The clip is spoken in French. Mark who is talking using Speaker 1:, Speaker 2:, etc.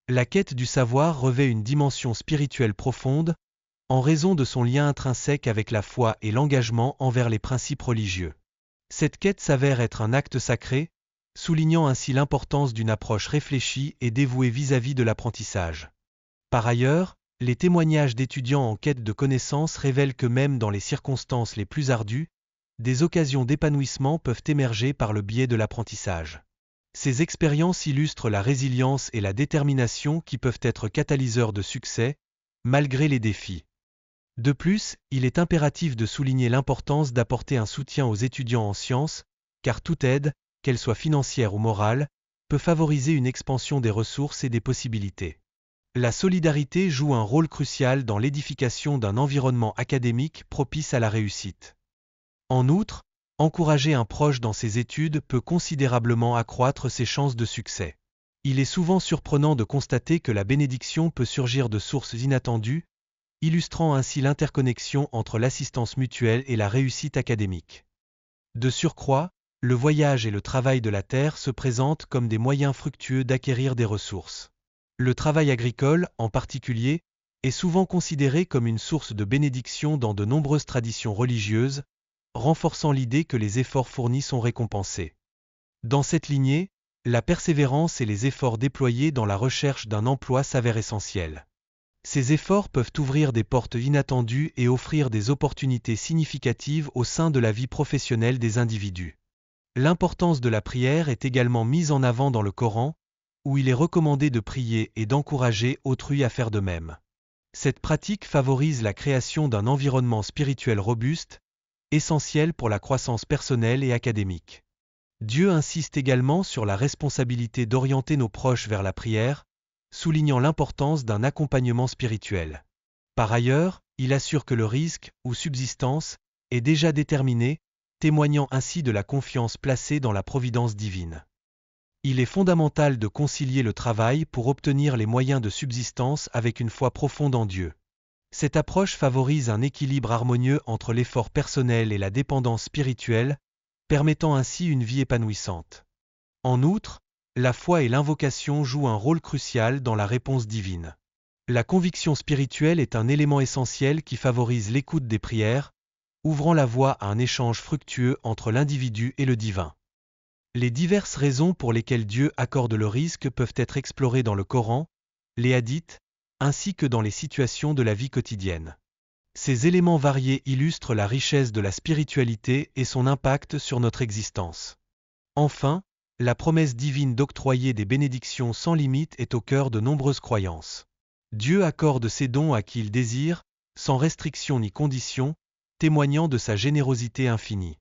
Speaker 1: La quête du savoir revêt une dimension spirituelle profonde, en raison de son lien intrinsèque avec la foi et l'engagement envers les principes religieux. Cette quête s'avère être un acte sacré, soulignant ainsi l'importance d'une approche réfléchie et dévouée vis-à-vis de l'apprentissage. Par ailleurs, les témoignages d'étudiants en quête de connaissances révèlent que même dans les circonstances les plus ardues, des occasions d'épanouissement peuvent émerger par le biais de l'apprentissage. Ces expériences illustrent la résilience et la détermination qui peuvent être catalyseurs de succès, malgré les défis. De plus, il est impératif de souligner l'importance d'apporter un soutien aux étudiants en sciences, car toute aide, qu'elle soit financière ou morale, peut favoriser une expansion des ressources et des possibilités. La solidarité joue un rôle crucial dans l'édification d'un environnement académique propice à la réussite. En outre, encourager un proche dans ses études peut considérablement accroître ses chances de succès. Il est souvent surprenant de constater que la bénédiction peut surgir de sources inattendues, illustrant ainsi l'interconnexion entre l'assistance mutuelle et la réussite académique. De surcroît, le voyage et le travail de la terre se présentent comme des moyens fructueux d'acquérir des ressources. Le travail agricole, en particulier, est souvent considéré comme une source de bénédiction dans de nombreuses traditions religieuses, renforçant l'idée que les efforts fournis sont récompensés. Dans cette lignée, la persévérance et les efforts déployés dans la recherche d'un emploi s'avèrent essentiels. Ces efforts peuvent ouvrir des portes inattendues et offrir des opportunités significatives au sein de la vie professionnelle des individus. L'importance de la prière est également mise en avant dans le Coran, où il est recommandé de prier et d'encourager autrui à faire de même. Cette pratique favorise la création d'un environnement spirituel robuste, essentiel pour la croissance personnelle et académique. Dieu insiste également sur la responsabilité d'orienter nos proches vers la prière, soulignant l'importance d'un accompagnement spirituel. Par ailleurs, il assure que le risque, ou subsistance, est déjà déterminé, témoignant ainsi de la confiance placée dans la providence divine. Il est fondamental de concilier le travail pour obtenir les moyens de subsistance avec une foi profonde en Dieu. Cette approche favorise un équilibre harmonieux entre l'effort personnel et la dépendance spirituelle, permettant ainsi une vie épanouissante. En outre, la foi et l'invocation jouent un rôle crucial dans la réponse divine. La conviction spirituelle est un élément essentiel qui favorise l'écoute des prières, ouvrant la voie à un échange fructueux entre l'individu et le divin. Les diverses raisons pour lesquelles Dieu accorde le risque peuvent être explorées dans le Coran, les hadiths, ainsi que dans les situations de la vie quotidienne. Ces éléments variés illustrent la richesse de la spiritualité et son impact sur notre existence. Enfin, la promesse divine d'octroyer des bénédictions sans limite est au cœur de nombreuses croyances. Dieu accorde ses dons à qui il désire, sans restriction ni condition, témoignant de sa générosité infinie.